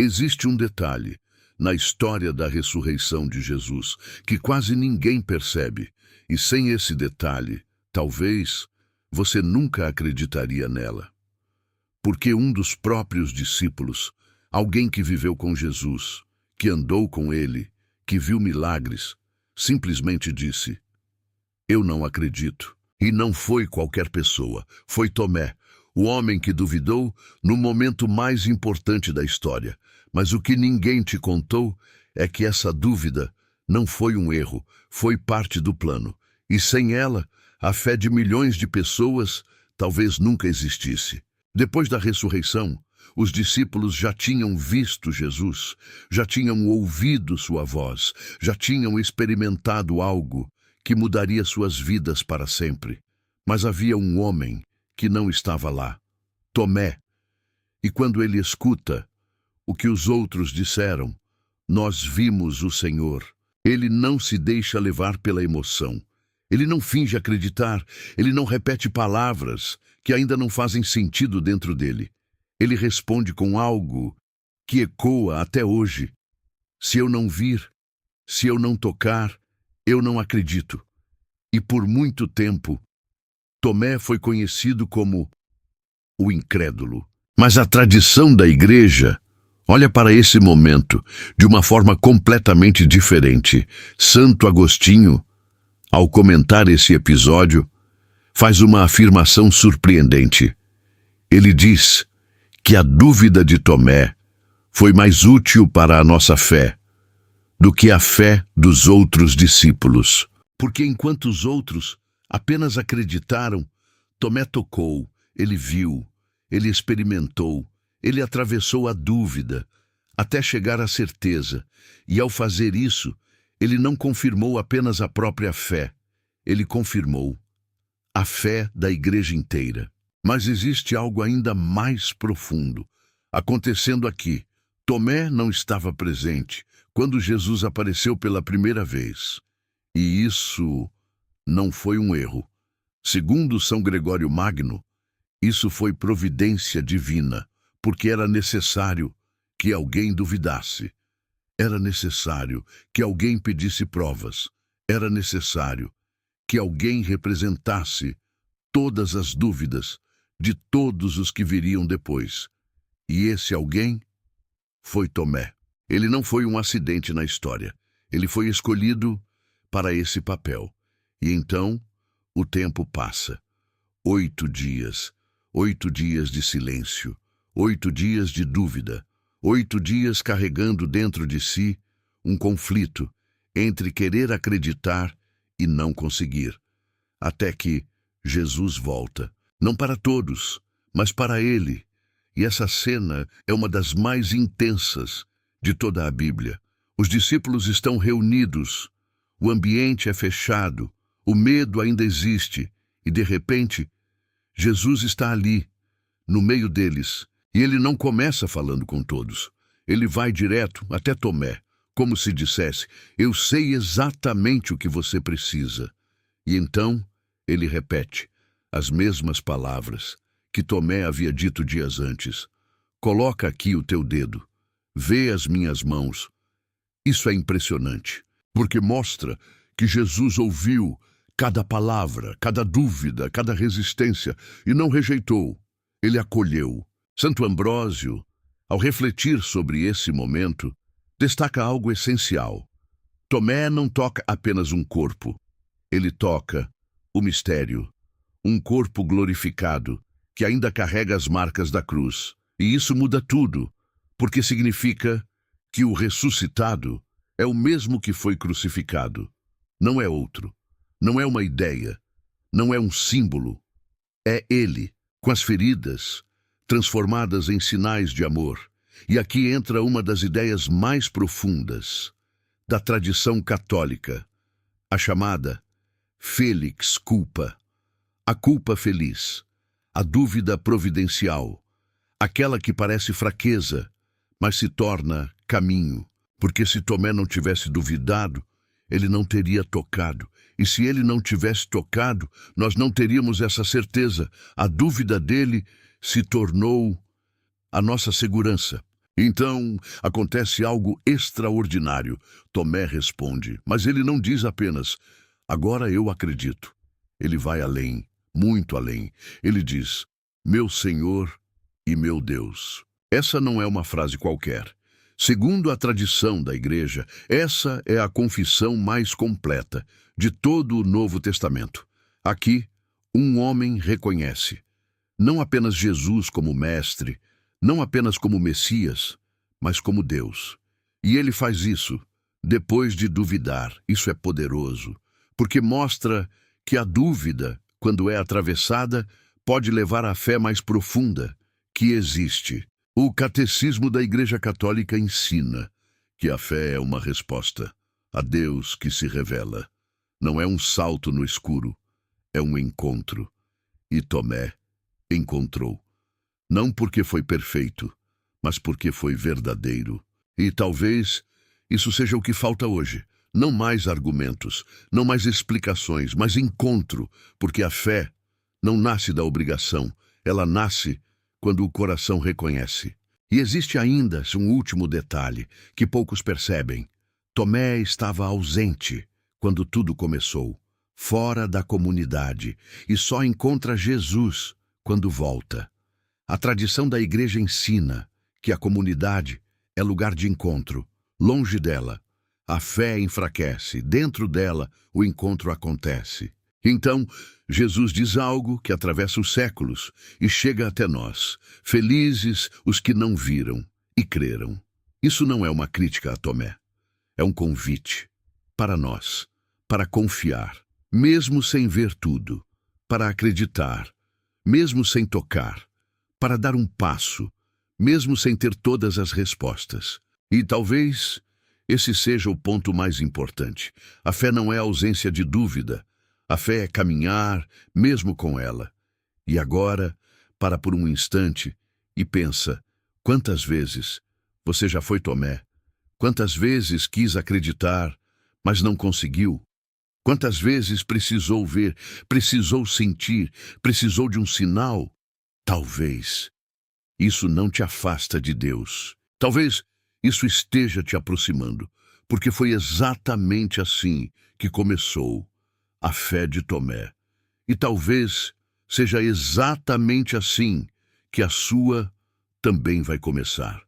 Existe um detalhe na história da ressurreição de Jesus que quase ninguém percebe, e sem esse detalhe, talvez você nunca acreditaria nela. Porque um dos próprios discípulos, alguém que viveu com Jesus, que andou com ele, que viu milagres, simplesmente disse: "Eu não acredito." E não foi qualquer pessoa, foi Tomé, o homem que duvidou no momento mais importante da história. Mas o que ninguém te contou é que essa dúvida não foi um erro, foi parte do plano. E sem ela, a fé de milhões de pessoas talvez nunca existisse. Depois da ressurreição, os discípulos já tinham visto Jesus, já tinham ouvido sua voz, já tinham experimentado algo que mudaria suas vidas para sempre. Mas havia um homem que não estava lá, Tomé. E quando ele escuta o que os outros disseram, "Nós vimos o Senhor", ele não se deixa levar pela emoção. Ele não finge acreditar, ele não repete palavras que ainda não fazem sentido dentro dele. Ele responde com algo que ecoa até hoje: "Se eu não vir, se eu não tocar, eu não acredito." E por muito tempo, Tomé foi conhecido como o incrédulo. Mas a tradição da igreja olha para esse momento de uma forma completamente diferente. Santo Agostinho, ao comentar esse episódio, faz uma afirmação surpreendente. Ele diz que a dúvida de Tomé foi mais útil para a nossa fé do que a fé dos outros discípulos. Porque enquanto os outros apenas acreditaram, Tomé tocou, ele viu, ele experimentou, ele atravessou a dúvida até chegar à certeza. E ao fazer isso, ele não confirmou apenas a própria fé, ele confirmou a fé da igreja inteira. Mas existe algo ainda mais profundo acontecendo aqui. Tomé não estava presente quando Jesus apareceu pela primeira vez. E isso não foi um erro. Segundo São Gregório Magno, isso foi providência divina, porque era necessário que alguém duvidasse. Era necessário que alguém pedisse provas. Era necessário que alguém representasse todas as dúvidas de todos os que viriam depois. E esse alguém foi Tomé. Ele não foi um acidente na história. Ele foi escolhido para esse papel. E então, o tempo passa. 8 dias. 8 dias de silêncio. 8 dias de dúvida. 8 dias carregando dentro de si um conflito entre querer acreditar e não conseguir. Até que Jesus volta. Não para todos, mas para ele. E essa cena é uma das mais intensas de toda a Bíblia. Os discípulos estão reunidos. O ambiente é fechado, o medo ainda existe, e de repente, Jesus está ali, no meio deles, e ele não começa falando com todos. Ele vai direto até Tomé, como se dissesse: "Eu sei exatamente o que você precisa." E então, ele repete as mesmas palavras que Tomé havia dito dias antes: "Coloca aqui o teu dedo, vê as minhas mãos." Isso é impressionante, porque mostra que Jesus ouviu cada palavra, cada dúvida, cada resistência e não rejeitou. Ele acolheu. Santo Ambrósio, ao refletir sobre esse momento, destaca algo essencial. Tomé não toca apenas um corpo. Ele toca o mistério, um corpo glorificado que ainda carrega as marcas da cruz. E isso muda tudo, porque significa que o ressuscitado é o mesmo que foi crucificado. Não é outro, não é uma ideia, não é um símbolo. É ele, com as feridas transformadas em sinais de amor. E aqui entra uma das ideias mais profundas da tradição católica, a chamada Felix culpa, a culpa feliz, a dúvida providencial, aquela que parece fraqueza, mas se torna caminho. Porque se Tomé não tivesse duvidado, ele não teria tocado. E se ele não tivesse tocado, nós não teríamos essa certeza. A dúvida dele se tornou a nossa segurança. Então, acontece algo extraordinário. Tomé responde, mas ele não diz apenas, agora eu acredito. Ele vai além, muito além. Ele diz, meu Senhor e meu Deus. Essa não é uma frase qualquer. Segundo a tradição da Igreja, essa é a confissão mais completa de todo o Novo Testamento. Aqui, um homem reconhece não apenas Jesus como mestre, não apenas como Messias, mas como Deus. E ele faz isso depois de duvidar. Isso é poderoso, porque mostra que a dúvida, quando é atravessada, pode levar à fé mais profunda que existe. O Catecismo da Igreja Católica ensina que a fé é uma resposta a Deus que se revela. Não é um salto no escuro, é um encontro. E Tomé encontrou. Não porque foi perfeito, mas porque foi verdadeiro. E talvez isso seja o que falta hoje. Não mais argumentos, não mais explicações, mas encontro, porque a fé não nasce da obrigação, ela nasce quando o coração reconhece. E existe ainda um último detalhe que poucos percebem. Tomé estava ausente quando tudo começou, fora da comunidade, e só encontra Jesus quando volta. A tradição da Igreja ensina que a comunidade é lugar de encontro. Longe dela, a fé enfraquece. Dentro dela, o encontro acontece. Então, Jesus diz algo que atravessa os séculos e chega até nós. Felizes os que não viram e creram. Isso não é uma crítica a Tomé. É um convite para nós, para confiar, mesmo sem ver tudo, para acreditar, mesmo sem tocar, para dar um passo, mesmo sem ter todas as respostas. E talvez esse seja o ponto mais importante. A fé não é a ausência de dúvida. A fé é caminhar, mesmo com ela. E agora, para por um instante e pensa, quantas vezes você já foi Tomé? Quantas vezes quis acreditar, mas não conseguiu? Quantas vezes precisou ver, precisou sentir, precisou de um sinal? Talvez isso não te afasta de Deus. Talvez isso esteja te aproximando, porque foi exatamente assim que começou a fé de Tomé. E talvez seja exatamente assim que a sua também vai começar.